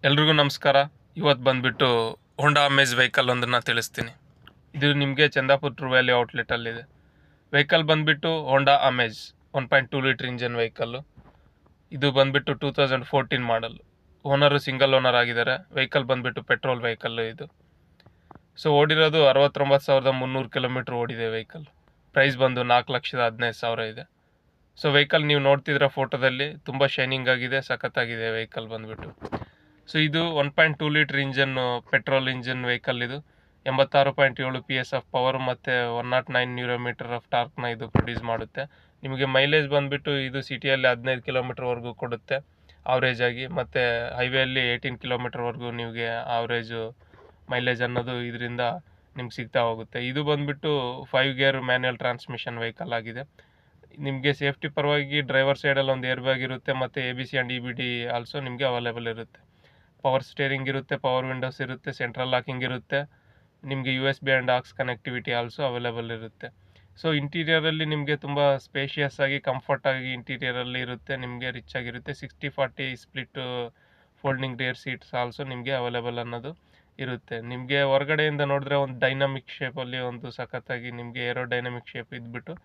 ಎಲ್ರಿಗೂ ನಮಸ್ಕಾರ. ಇವತ್ತು ಬಂದುಬಿಟ್ಟು ಹೋಂಡಾ ಅಮೇಜ್ ವೆಹಿಕಲ್ ಒಂದನ್ನು ತಿಳಿಸ್ತೀನಿ. ಇದು ನಿಮಗೆ ಚಂದಾಪುರ ಟ್ರೂ ವ್ಯಾಲಿ ಔಟ್ಲೆಟಲ್ಲಿದೆ. ವೆಹಿಕಲ್ ಬಂದುಬಿಟ್ಟು ಹೋಂಡಾ ಅಮೇಜ್ 1.2 ಲೀಟ್ರ್ ಇಂಜನ್ ವೆಹಿಕಲ್ಲು. ಇದು ಬಂದುಬಿಟ್ಟು 2014 ಮಾಡಲ್. ಓನರು ಸಿಂಗಲ್ ಓನರ್ ಆಗಿದ್ದಾರೆ. ವೆಹಿಕಲ್ ಬಂದುಬಿಟ್ಟು ಪೆಟ್ರೋಲ್ ವೆಹಿಕಲ್ಲು ಇದು. ಸೊ ಓಡಿರೋದು 69,300 ಕಿಲೋಮೀಟ್ರ್ ಓಡಿದೆ ವೆಹಿಕಲ್. ಪ್ರೈಸ್ ಬಂದು 4,15,000 ಇದೆ. ಸೊ ವೆಹಿಕಲ್ ನೀವು ನೋಡ್ತಿದ್ರೆ ಫೋಟೋದಲ್ಲಿ ತುಂಬ ಶೈನಿಂಗ್ ಆಗಿದೆ, ಸಖತ್ತಾಗಿದೆ ವೆಹಿಕಲ್ ಬಂದುಬಿಟ್ಟು. ಸೊ ಇದು 1.2 litre engine petrol engine vehicle. ಇದು 86.7 PS ಆಫ್ ಪವರ್ ಮತ್ತು 109 ನ್ಯೂರೋಮೀಟರ್ ಆಫ್ ಟಾರ್ಕ್ನ ಇದು ಪ್ರೊಡ್ಯೂಸ್ ಮಾಡುತ್ತೆ. ನಿಮಗೆ ಮೈಲೇಜ್ ಬಂದುಬಿಟ್ಟು ಇದು ಸಿಟಿಯಲ್ಲಿ 15 ಕಿಲೋಮೀಟ್ರ್ವರೆಗೂ ಕೊಡುತ್ತೆ ಆವ್ರೇಜ್ ಆಗಿ, ಮತ್ತು ಹೈವೇಯಲ್ಲಿ 18 ಕಿಲೋಮೀಟ್ರ್ವರೆಗೂ ನಿಮಗೆ ಆವ್ರೇಜು ಮೈಲೇಜ್ ಅನ್ನೋದು ಇದರಿಂದ ನಿಮ್ಗೆ ಸಿಗ್ತಾ ಹೋಗುತ್ತೆ. ಇದು ಬಂದುಬಿಟ್ಟು 5 ಗೇರ್ ಮ್ಯಾನ್ಯಲ್ ಟ್ರಾನ್ಸ್ಮಿಷನ್ ವೆಹಿಕಲ್ ಆಗಿದೆ. ನಿಮಗೆ ಸೇಫ್ಟಿ ಪರವಾಗಿ ಡ್ರೈವರ್ ಸೈಡಲ್ಲಿ ಒಂದು ಏರ್ ಬ್ಯಾಗ್ ಇರುತ್ತೆ, ಮತ್ತು ABC ಆ್ಯಂಡ್ EBD ಆಲ್ಸೋ ನಿಮಗೆ ಅವೈಲೇಬಲ್ ಇರುತ್ತೆ. ಪವರ್ ಸ್ಟೇರಿಂಗ್ ಇರುತ್ತೆ, ಪವರ್ ವಿಂಡೋಸ್ ಇರುತ್ತೆ, ಸೆಂಟ್ರಲ್ ಲಾಕಿಂಗ್ ಇರುತ್ತೆ. ನಿಮಗೆ USB and aux connectivity also available ಇರುತ್ತೆ. ಸೊ ಇಂಟೀರಿಯರಲ್ಲಿ ನಿಮಗೆ ತುಂಬ ಸ್ಪೇಷಿಯಸ್ ಆಗಿ ಕಂಫರ್ಟಾಗಿ ಇಂಟೀರಿಯರಲ್ಲಿ ಇರುತ್ತೆ. ನಿಮಗೆ ರಿಚ್ ಆಗಿರುತ್ತೆ. 60-40 split folding rear seats also ನಿಮಗೆ ಅವೈಲೇಬಲ್ ಅನ್ನೋದು ಇರುತ್ತೆ. ನಿಮಗೆ ಹೊರಗಡೆಯಿಂದ ನೋಡಿದ್ರೆ ಒಂದು ಡೈನಮಿಕ್ ಶೇಪಲ್ಲಿ ಒಂದು ಸಖತ್ತಾಗಿ ನಿಮಗೆ ಏರೋ ಡೈನಮಿಕ್ ಶೇಪ್ ಇದ್ಬಿಟ್ಟು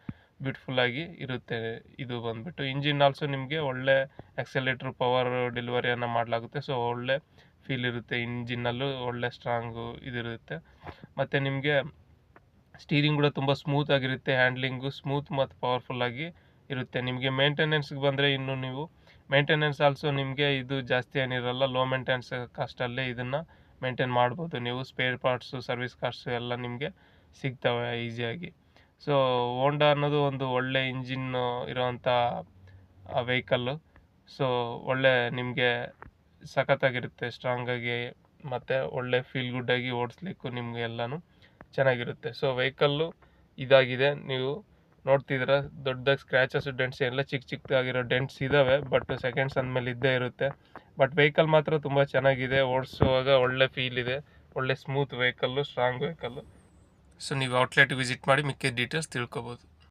ಬ್ಯೂಟಿಫುಲ್ಲಾಗಿ ಇರುತ್ತೆ. ಇದು ಬಂದುಬಿಟ್ಟು ಇಂಜಿನ್ ಆಲ್ಸೋ ನಿಮಗೆ ಒಳ್ಳೆ ಆಕ್ಸೆಲೇಟ್ರ್ ಪವರ್ ಡೆಲಿವರಿಯನ್ನು ಮಾಡಲಾಗುತ್ತೆ. ಸೊ ಒಳ್ಳೆ ಫೀಲ್ ಇರುತ್ತೆ ಇಂಜಿನ್ನಲ್ಲೂ, ಒಳ್ಳೆ ಸ್ಟ್ರಾಂಗು ಇದಿರುತ್ತೆ. ಮತ್ತು ನಿಮಗೆ ಸ್ಟೀರಿಂಗ್ ಕೂಡ ತುಂಬ ಸ್ಮೂತಾಗಿರುತ್ತೆ. ಹ್ಯಾಂಡ್ಲಿಂಗು ಸ್ಮೂತ್ ಮತ್ತು ಪವರ್ಫುಲ್ಲಾಗಿ ಇರುತ್ತೆ. ನಿಮಗೆ ಮೇಂಟೆನೆನ್ಸ್ಗೆ ಬಂದರೆ ಇನ್ನು ನೀವು ಮೇಂಟೆನೆನ್ಸ್ ಆಲ್ಸೋ ನಿಮಗೆ ಇದು ಜಾಸ್ತಿ ಏನಿರಲ್ಲ. ಲೋ ಮೇಂಟೆನೆನ್ಸ್ ಕಾಸ್ಟಲ್ಲೇ ಇದನ್ನು ಮೇಂಟೈನ್ ಮಾಡ್ಬೋದು ನೀವು. ಸ್ಪೇರ್ ಪಾರ್ಟ್ಸು, ಸರ್ವಿಸ್ ಕಾಸ್ಟು ಎಲ್ಲ ನಿಮಗೆ ಸಿಗ್ತವೆ ಈಸಿಯಾಗಿ. ಸೊ ಹೋಂಡಾ ಅನ್ನೋದು ಒಂದು ಒಳ್ಳೆ ಇಂಜಿನ್ ಇರೋವಂಥ ವೆಹಿಕಲ್ಲು. ಸೊ ಒಳ್ಳೆ ನಿಮಗೆ ಸಖತ್ತಾಗಿರುತ್ತೆ, ಸ್ಟ್ರಾಂಗಾಗಿ, ಮತ್ತು ಒಳ್ಳೆ ಫೀಲ್ ಗುಡ್ಡಾಗಿ ಓಡಿಸ್ಲಿಕ್ಕೂ ನಿಮಗೆ ಎಲ್ಲನೂ ಚೆನ್ನಾಗಿರುತ್ತೆ. ಸೊ ವೆಹಿಕಲ್ಲು ಇದಾಗಿದೆ. ನೀವು ನೋಡ್ತಿದ್ರೆ ದೊಡ್ಡದಾಗಿ ಸ್ಕ್ರ್ಯಾಚಸ್, ಡೆಂಟ್ಸ್ ಎಲ್ಲ ಚಿಕ್ಕದಾಗಿರೋ ಡೆಂಟ್ಸ್ ಇದ್ದಾವೆ, ಬಟ್ ಸೆಕೆಂಡ್ಸ್ ಅಂದಮೇಲೆ ಇದ್ದೇ ಇರುತ್ತೆ. ಬಟ್ ವೆಹಿಕಲ್ ಮಾತ್ರ ತುಂಬ ಚೆನ್ನಾಗಿದೆ. ಓಡಿಸುವಾಗ ಒಳ್ಳೆ ಫೀಲ್ ಇದೆ. ಒಳ್ಳೆ smooth vehicle, strong vehicle. So ನೀವು ಔಟ್ಲೆಟ್ ವಿಸಿಟ್ ಮಾಡಿ ಮಿಕ್ಕಿದ ಡೀಟೇಲ್ಸ್ ತಿಳ್ಕೊಬೋದು.